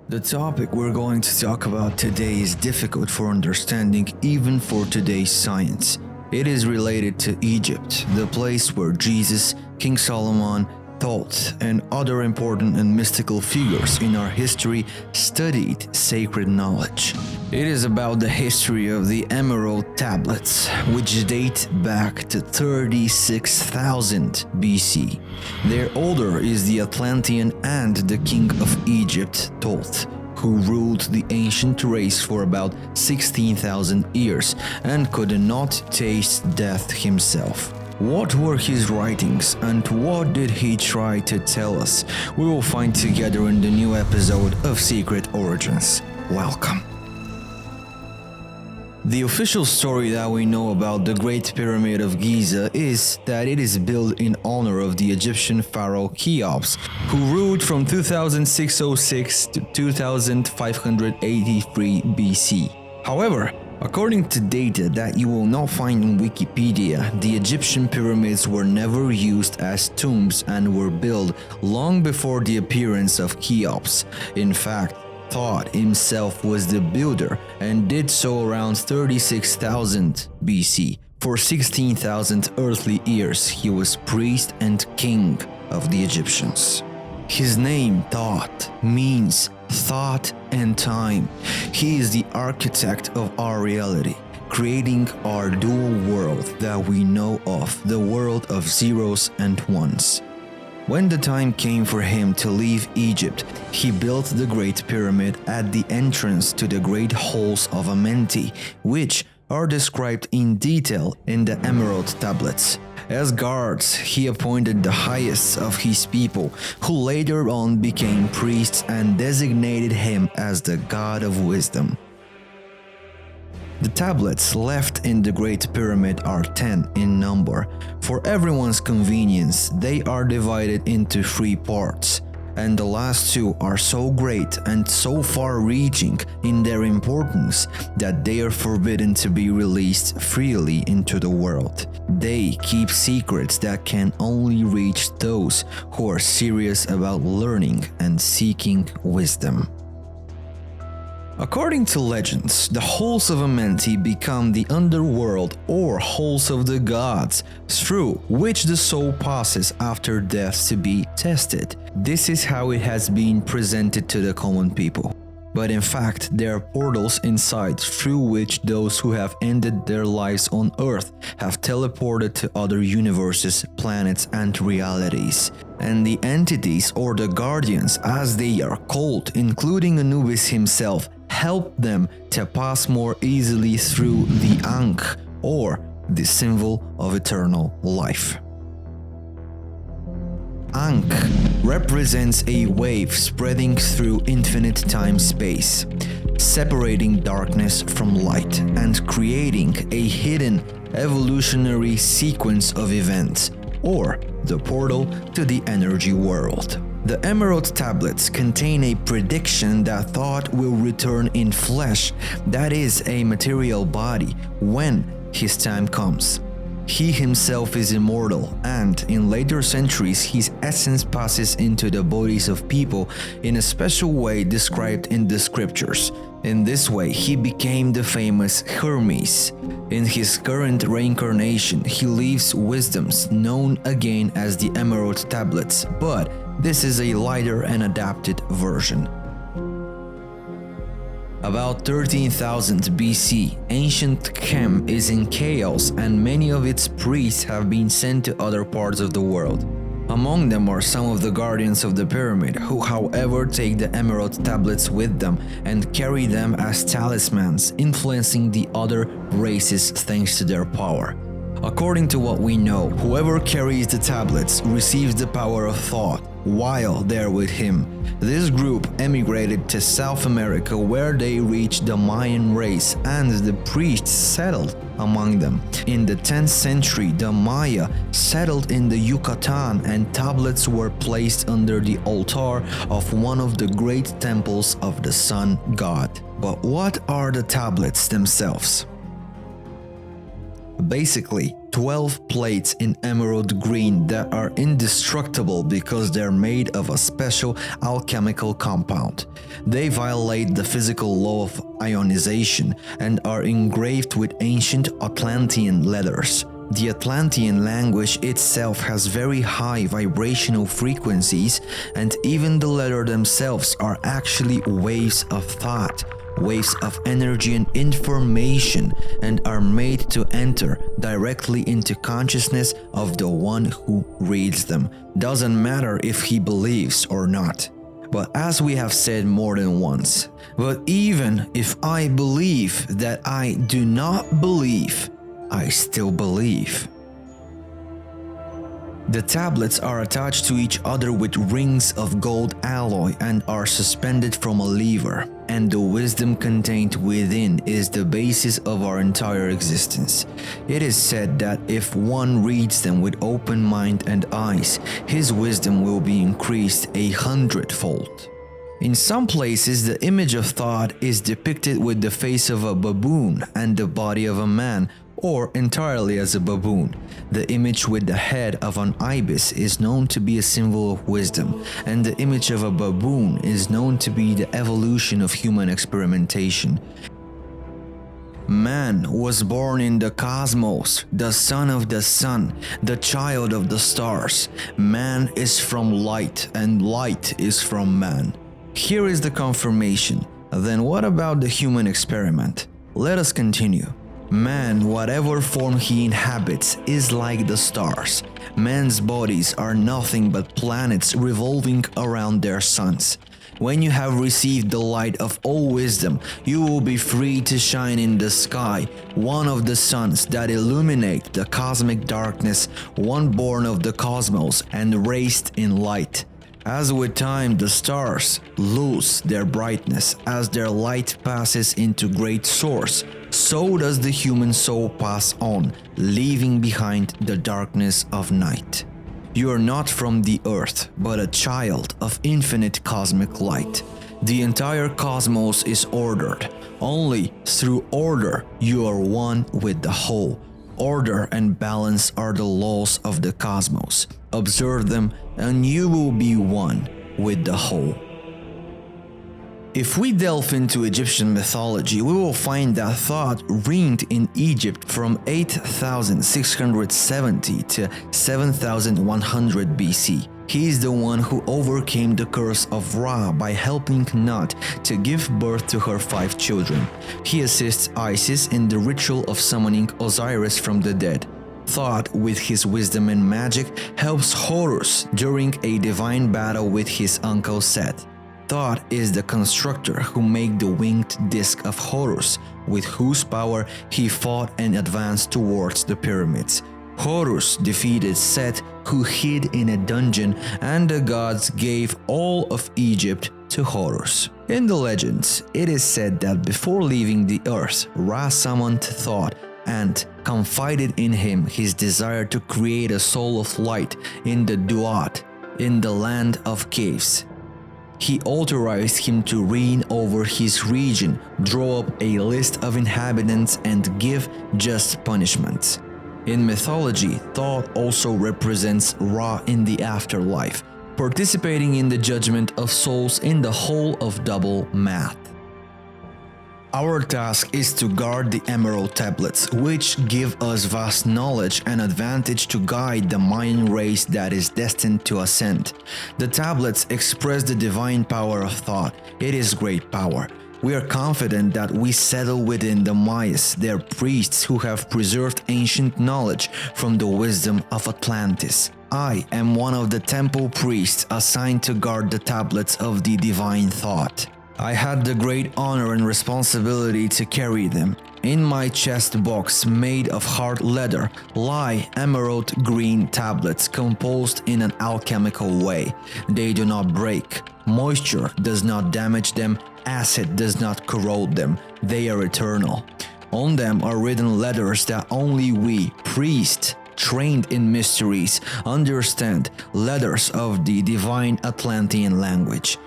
The topic we're going to talk about today is difficult for understanding even for today's science. It is related to Egypt, the place where Jesus, King Solomon, Thoth, and other important and mystical figures in our history studied sacred knowledge. It is about the history of the Emerald Tablets, which date back to 36,000 BC. Their author is the Atlantean and the king of Egypt, Thoth, who ruled the ancient race for about 16,000 years and could not taste death himself. What were his writings and what did he try to tell us? We will find together in the new episode of Secret Origins. Welcome. The official story that we know about the Great Pyramid of Giza is that it is built in honor of the Egyptian pharaoh Cheops, who ruled from 2606 to 2583 BC. However, according to data that you will not find in Wikipedia, the Egyptian pyramids were never used as tombs and were built long before the appearance of Cheops. In fact, Thoth himself was the builder and did so around 36,000 BC. For 16,000 earthly years, he was priest and king of the Egyptians. His name, Thoth, means thought and time. He is the architect of our reality, creating our dual world that we know of, the world of zeros and ones. When the time came for him to leave Egypt, he built the Great Pyramid at the entrance to the Great Halls of Amenti, which are described in detail in the Emerald Tablets. As guards, he appointed the highest of his people, who later on became priests and designated him as the God of wisdom. The tablets left in the Great Pyramid are 10 in number. For everyone's convenience, they are divided into 3 parts, and the last 2 are so great and so far-reaching in their importance that they are forbidden to be released freely into the world. They keep secrets that can only reach those who are serious about learning and seeking wisdom. According to legends, the halls of Amenti become the underworld or halls of the gods, through which the soul passes after death to be tested. This is how it has been presented to the common people. But in fact, there are portals inside through which those who have ended their lives on Earth have teleported to other universes, planets, and realities. And the entities, or the guardians as they are called, including Anubis himself, help them to pass more easily through the Ankh, or the symbol of eternal life. Ankh represents a wave spreading through infinite time-space, separating darkness from light and creating a hidden evolutionary sequence of events, or the portal to the energy world. The Emerald Tablets contain a prediction that Thoth will return in flesh, that is, a material body, when his time comes. He himself is immortal, and in later centuries his essence passes into the bodies of people in a special way described in the scriptures. In this way, he became the famous Hermes. In his current reincarnation, he leaves wisdoms known again as the Emerald Tablets, but this is a lighter and adapted version. About 13,000 BC, ancient Chem is in chaos and many of its priests have been sent to other parts of the world. Among them are some of the guardians of the pyramid, who however take the Emerald Tablets with them and carry them as talismans, influencing the other races thanks to their power. According to what we know, whoever carries the tablets receives the power of Thoth while they're with him. This group emigrated to South America, where they reached the Mayan race and the priests settled among them. In the 10th century, the Maya settled in the Yucatan and tablets were placed under the altar of one of the great temples of the sun god. But what are the tablets themselves? Basically, 12 plates in emerald green that are indestructible because they're made of a special alchemical compound. They violate the physical law of ionization and are engraved with ancient Atlantean letters. The Atlantean language itself has very high vibrational frequencies, and even the letters themselves are actually waves of thought, waves of energy and information, and are made to enter directly into consciousness of the one who reads them. Doesn't matter if he believes or not. But as we have said more than once, but even if I believe that I do not believe, I still believe. The tablets are attached to each other with rings of gold alloy and are suspended from a lever, and the wisdom contained within is the basis of our entire existence. It is said that if one reads them with open mind and eyes, his wisdom will be increased 100-fold. In some places, the image of Thoth is depicted with the face of a baboon and the body of a man, or entirely as a baboon. The image with the head of an ibis is known to be a symbol of wisdom, and the image of a baboon is known to be the evolution of human experimentation. Man was born in the cosmos, the son of the sun, the child of the stars. Man is from light, and light is from man. Here is the confirmation. Then what about the human experiment? Let us continue. Man, whatever form he inhabits, is like the stars. Man's bodies are nothing but planets revolving around their suns. When you have received the light of all wisdom, you will be free to shine in the sky, one of the suns that illuminate the cosmic darkness, one born of the cosmos and raised in light. As with time the stars lose their brightness as their light passes into great source, so does the human soul pass on, leaving behind the darkness of night. You are not from the earth, but a child of infinite cosmic light. The entire cosmos is ordered. Only through order you are one with the whole. Order and balance are the laws of the cosmos. Observe them and you will be one with the whole. If we delve into Egyptian mythology, we will find that Thoth reigned in Egypt from 8670 to 7100 BC. He is the one who overcame the curse of Ra by helping Nut to give birth to her 5 children. He assists Isis in the ritual of summoning Osiris from the dead. Thoth, with his wisdom and magic, helps Horus during a divine battle with his uncle Set. Thoth is the constructor who made the winged disc of Horus, with whose power he fought and advanced towards the pyramids. Horus defeated Set, who hid in a dungeon, and the gods gave all of Egypt to Horus. In the legends, it is said that before leaving the earth, Ra summoned Thoth and confided in him his desire to create a soul of light in the Duat, in the land of caves. He authorized him to reign over his region, draw up a list of inhabitants, and give just punishments. In mythology, Thoth also represents Ra in the afterlife, participating in the judgment of souls in the whole of double math. Our task is to guard the emerald tablets, which give us vast knowledge and advantage to guide the Mayan race that is destined to ascend. The tablets express the divine power of Thoth. It is great power. We are confident that we settle within the Mayas, their priests who have preserved ancient knowledge from the wisdom of Atlantis. I am one of the temple priests assigned to guard the tablets of the divine Thoth. I had the great honor and responsibility to carry them. In my chest box made of hard leather lie emerald green tablets composed in an alchemical way. They do not break. Moisture does not damage them. Acid does not corrode them. They are eternal. On them are written letters that only we, priests, trained in mysteries, understand, letters of the divine Atlantean language.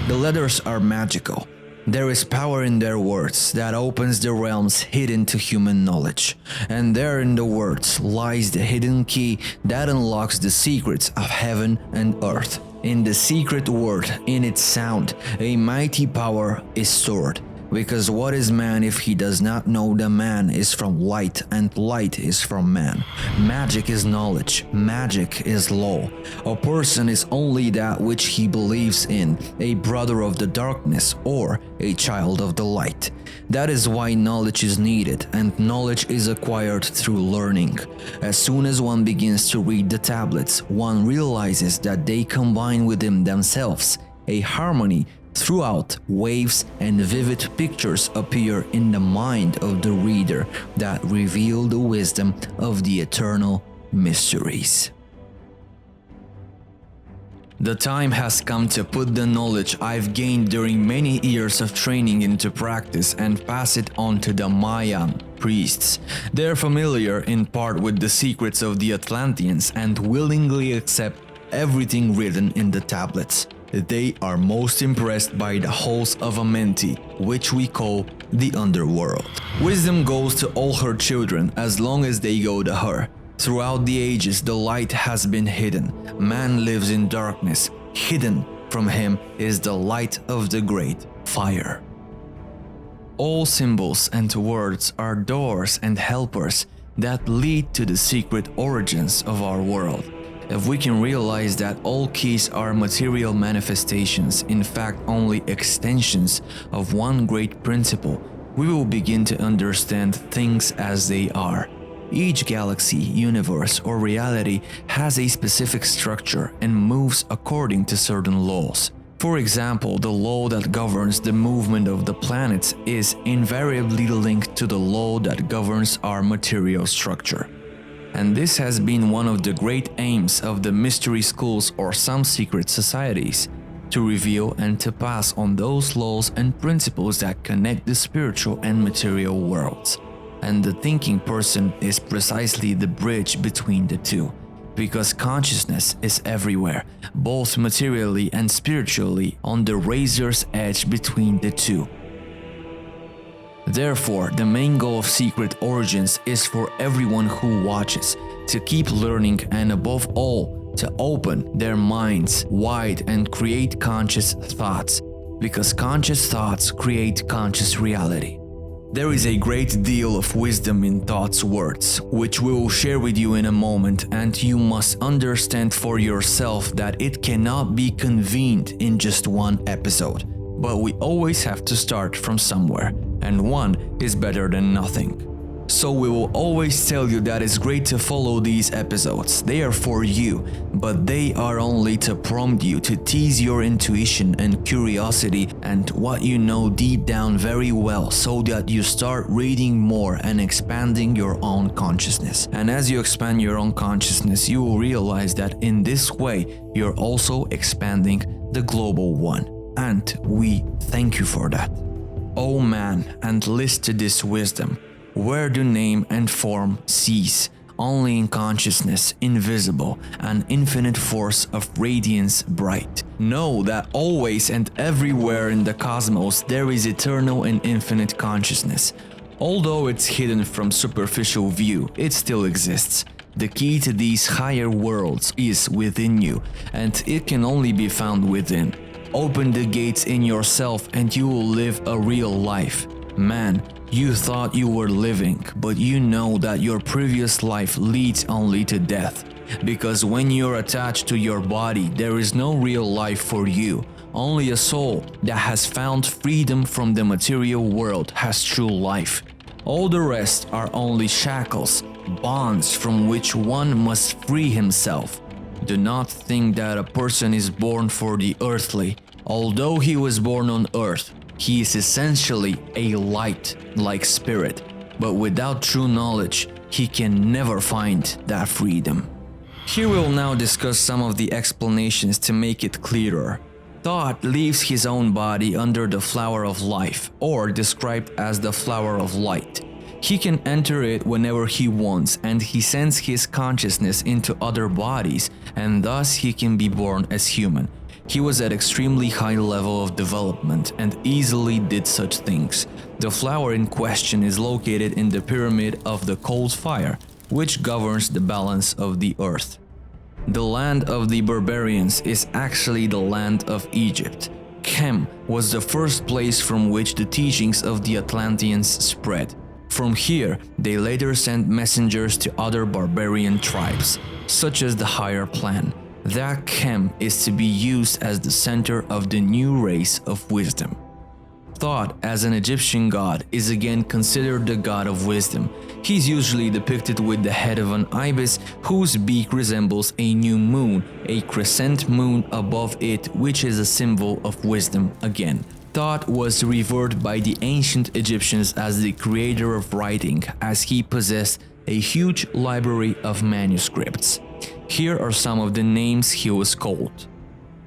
The letters are magical. There is power in their words that opens the realms hidden to human knowledge, and there in the words lies the hidden key that unlocks the secrets of heaven and earth. In the secret word, in its sound, a mighty power is stored. Because what is man if he does not know that man is from light and light is from man? Magic is knowledge, magic is law. A person is only that which he believes in, a brother of the darkness or a child of the light. That is why knowledge is needed, and knowledge is acquired through learning. As soon as one begins to read the tablets, one realizes that they combine within themselves a harmony. Throughout, waves and vivid pictures appear in the mind of the reader that reveal the wisdom of the eternal mysteries. The time has come to put the knowledge I've gained during many years of training into practice and pass it on to the Mayan priests. They're familiar in part with the secrets of the Atlanteans and willingly accept everything written in the tablets. They are most impressed by the halls of Amenti, which we call the underworld. Wisdom goes to all her children as long as they go to her. Throughout the ages, the light has been hidden. Man lives in darkness. Hidden from him is the light of the great fire. All symbols and words are doors and helpers that lead to the secret origins of our world. If we can realize that all keys are material manifestations, in fact only extensions of one great principle, we will begin to understand things as they are. Each galaxy, universe, or reality has a specific structure and moves according to certain laws. For example, the law that governs the movement of the planets is invariably linked to the law that governs our material structure. And this has been one of the great aims of the mystery schools or some secret societies, to reveal and to pass on those laws and principles that connect the spiritual and material worlds. And the thinking person is precisely the bridge between the two, because consciousness is everywhere, both materially and spiritually, on the razor's edge between the two. Therefore, the main goal of Secret Origins is for everyone who watches to keep learning and above all, to open their minds wide and create conscious thoughts, because conscious thoughts create conscious reality. There is a great deal of wisdom in Thoth's words, which we will share with you in a moment, and you must understand for yourself that it cannot be convened in just one episode. But we always have to start from somewhere, and one is better than nothing. So we will always tell you that it's great to follow these episodes. They are for you, but they are only to prompt you, to tease your intuition and curiosity and what you know deep down very well, so that you start reading more and expanding your own consciousness. And as you expand your own consciousness, you will realize that in this way, you're also expanding the global one. And we thank you for that. O man, and list to this wisdom. Where do name and form cease? Only in consciousness, invisible, an infinite force of radiance bright. Know that always and everywhere in the cosmos there is eternal and infinite consciousness. Although it's hidden from superficial view, it still exists. The key to these higher worlds is within you, and it can only be found within. Open the gates in yourself and you will live a real life. Man, you thought you were living, but you know that your previous life leads only to death. Because when you're attached to your body, there is no real life for you. Only a soul that has found freedom from the material world has true life. All the rest are only shackles, bonds from which one must free himself. Do not think that a person is born for the earthly. Although he was born on earth, he is essentially a light-like spirit, but without true knowledge, he can never find that freedom. Here we will now discuss some of the explanations to make it clearer. Thoth leaves his own body under the flower of life, or described as the flower of light. He can enter it whenever he wants, and he sends his consciousness into other bodies, and thus he can be born as human. He was at extremely high level of development and easily did such things. The flower in question is located in the pyramid of the cold fire, which governs the balance of the earth. The land of the barbarians is actually the land of Egypt. Chem was the first place from which the teachings of the Atlanteans spread. From here, they later sent messengers to other barbarian tribes, such as the higher plan. That Chem is to be used as the center of the new race of wisdom. Thoth, as an Egyptian god, is again considered the god of wisdom. He's usually depicted with the head of an ibis whose beak resembles a new moon, a crescent moon above it, which is a symbol of wisdom again. Thoth was revered by the ancient Egyptians as the creator of writing, as he possessed a huge library of manuscripts. Here are some of the names he was called.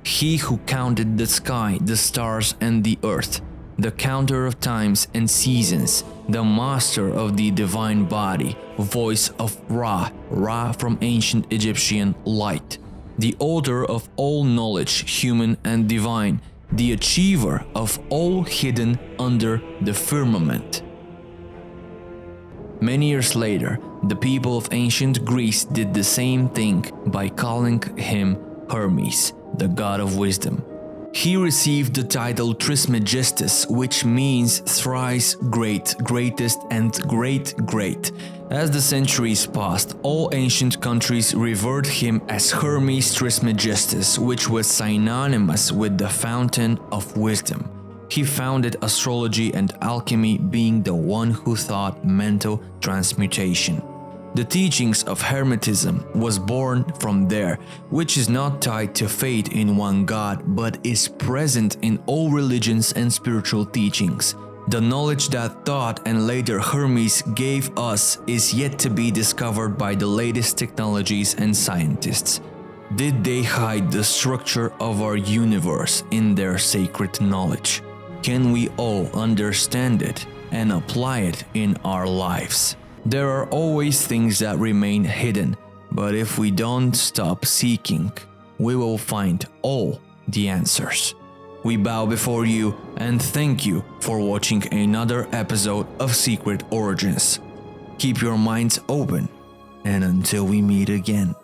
He who counted the sky, the stars and the earth, the counter of times and seasons, the master of the divine body, voice of Ra, Ra from ancient Egyptian light, the author of all knowledge, human and divine, the achiever of all hidden under the firmament. Many years later, the people of ancient Greece did the same thing by calling him Hermes, the god of wisdom. He received the title Trismegistus, which means thrice great, greatest and great. As the centuries passed, all ancient countries revered him as Hermes Trismegistus, which was synonymous with the fountain of wisdom. He founded astrology and alchemy, being the one who taught mental transmutation. The teachings of Hermetism was born from there, which is not tied to faith in one god, but is present in all religions and spiritual teachings. The knowledge that Thoth and later Hermes gave us is yet to be discovered by the latest technologies and scientists. Did they hide the structure of our universe in their sacred knowledge? Can we all understand it and apply it in our lives? There are always things that remain hidden, but if we don't stop seeking, we will find all the answers. We bow before you and thank you for watching another episode of Secret Origins. Keep your minds open, and until we meet again.